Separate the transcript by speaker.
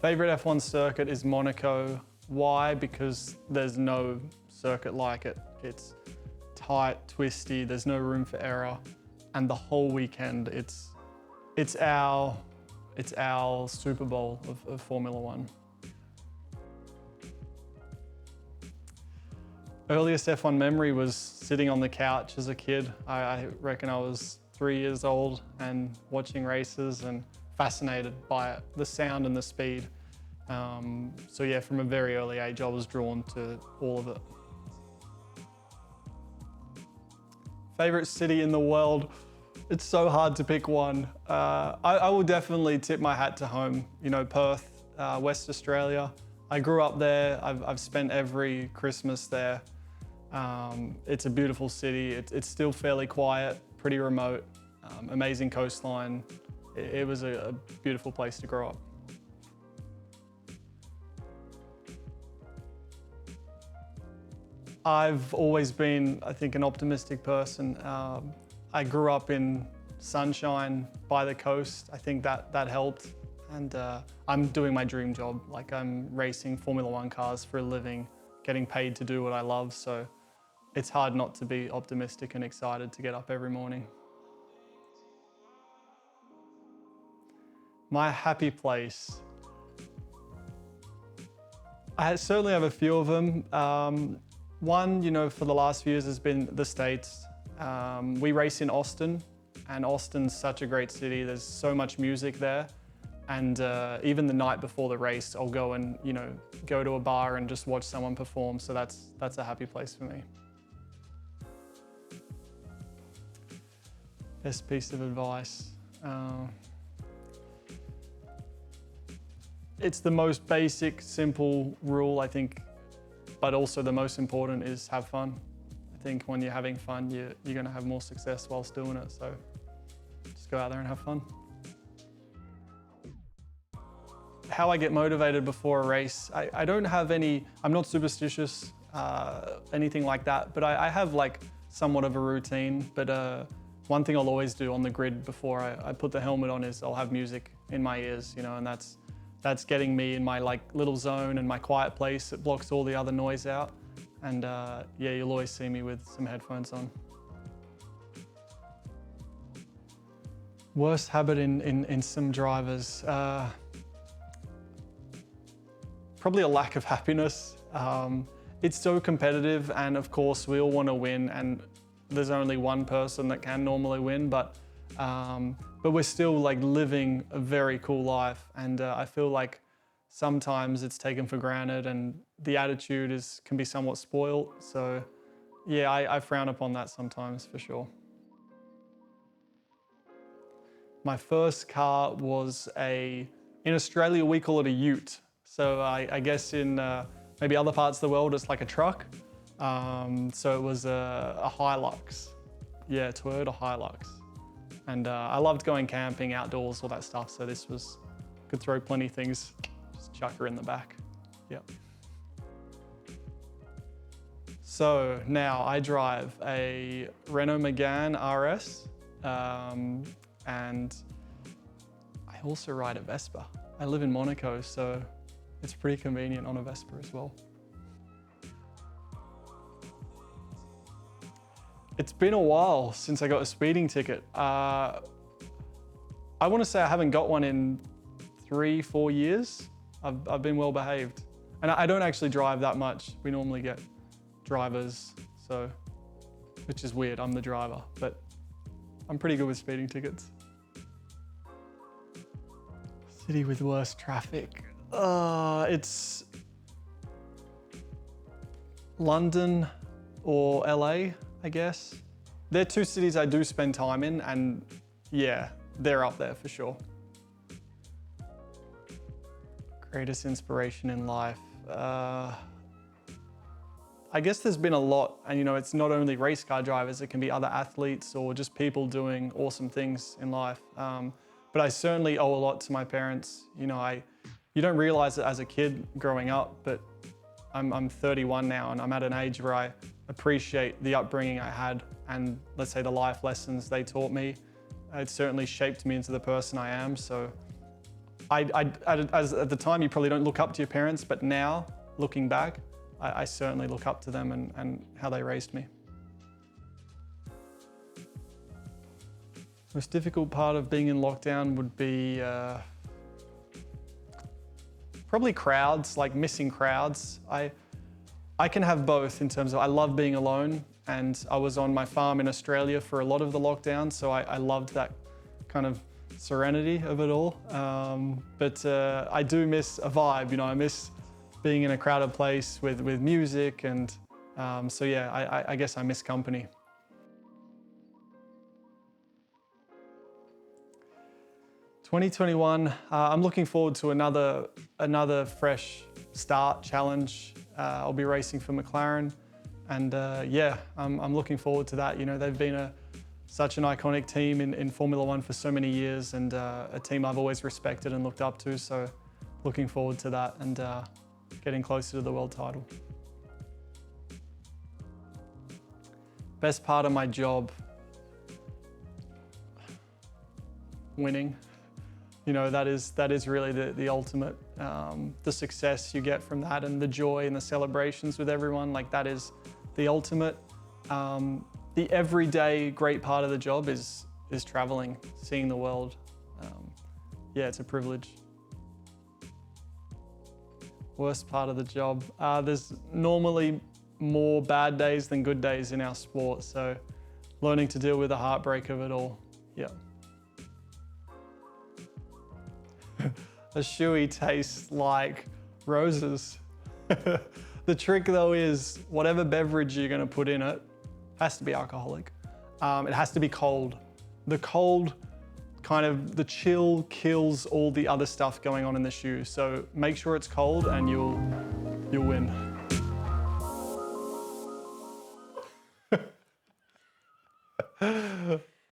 Speaker 1: Favorite F1 circuit is Monaco. Why? Because there's no circuit like it. It's tight, twisty, there's no room for error. And the whole weekend, it's our Super Bowl of Formula One. Earliest F1 memory was sitting on the couch as a kid. I reckon I was 3 years old and watching races and fascinated by it, the sound and the speed. So yeah, from a very early age, I was drawn to all of it. Favorite city in the world? It's so hard to pick one. I will definitely tip my hat to home. You know, Perth, West Australia. I grew up there. I've spent every Christmas there. It's a beautiful city. It's still fairly quiet, pretty remote, amazing coastline. It was a beautiful place to grow up. I've always been, I think, an optimistic person. I grew up in sunshine by the coast. I think that helped. And I'm doing my dream job. Like, I'm racing Formula One cars for a living, getting paid to do what I love. So it's hard not to be optimistic and excited to get up every morning. My happy place. I certainly have a few of them. One, you know, for the last few years has been the States. We race in Austin, and Austin's such a great city. There's so much music there. And even the night before the race, I'll go and, you know, go to a bar and just watch someone perform. So that's a happy place for me. Best piece of advice. It's the most basic, simple rule, I think, but also the most important is have fun. I think when you're having fun, you're going to have more success whilst doing it. So just go out there and have fun. How I get motivated before a race, I don't have any, I'm not superstitious, anything like that, but I have like somewhat of a routine. But one thing I'll always do on the grid before I put the helmet on is I'll have music in my ears, you know, and that's getting me in my like little zone and my quiet place. It blocks all the other noise out. And yeah, you'll always see me with some headphones on. Worst habit in some drivers. Probably a lack of happiness. It's so competitive, and of course we all want to win, and there's only one person that can normally win, but we're still like living a very cool life, and I feel like sometimes it's taken for granted and the attitude can be somewhat spoiled. So yeah, I frown upon that sometimes for sure. My first car was in Australia we call it a ute. So I guess in maybe other parts of the world it's like a truck. So it was a Hilux. Yeah, Toyota Hilux. And I loved going camping, outdoors, all that stuff. So this could throw plenty of things, just chuck her in the back. Yep. So now I drive a Renault Megane RS, and I also ride a Vespa. I live in Monaco, so it's pretty convenient on a Vespa as well. It's been a while since I got a speeding ticket. I want to say I haven't got one in 3-4 years. I've been well behaved. And I don't actually drive that much. We normally get drivers, so, which is weird, I'm the driver, but I'm pretty good with speeding tickets. City with worst traffic. It's London or LA, I guess. They're two cities I do spend time in, and yeah, they're up there for sure. Greatest inspiration in life. I guess there's been a lot, and you know, it's not only race car drivers, it can be other athletes or just people doing awesome things in life. But I certainly owe a lot to my parents. You know, you don't realize it as a kid growing up, but I'm 31 now, and I'm at an age where I appreciate the upbringing I had, and let's say the life lessons they taught me. It certainly shaped me into the person I am. So At the time, you probably don't look up to your parents, but now, looking back, I certainly look up to them and how they raised me. Most difficult part of being in lockdown would be probably crowds, like missing crowds. I can have both in terms of I love being alone, and I was on my farm in Australia for a lot of the lockdown, so I loved that kind of serenity of it all. But I do miss a vibe, you know, I miss being in a crowded place with music, and so yeah, I guess I miss company. "2021, I'm looking forward to another fresh start challenge. I'll be racing for McLaren, and yeah, I'm looking forward to that. You know, they've been such an iconic team in Formula One for so many years, and a team I've always respected and looked up to. So, looking forward to that and getting closer to the world title. Best part of my job, winning. You know, that is really the ultimate, the success you get from that, and the joy and the celebrations with everyone, like that is the ultimate. The everyday great part of the job is traveling, seeing the world. Yeah, it's a privilege. Worst part of the job, there's normally more bad days than good days in our sport, so learning to deal with the heartbreak of it all, yeah. A shoey tastes like roses. The trick though is whatever beverage you're gonna put in it has to be alcoholic. It has to be cold. The cold, the chill kills all the other stuff going on in the shoe. So make sure it's cold and you'll win.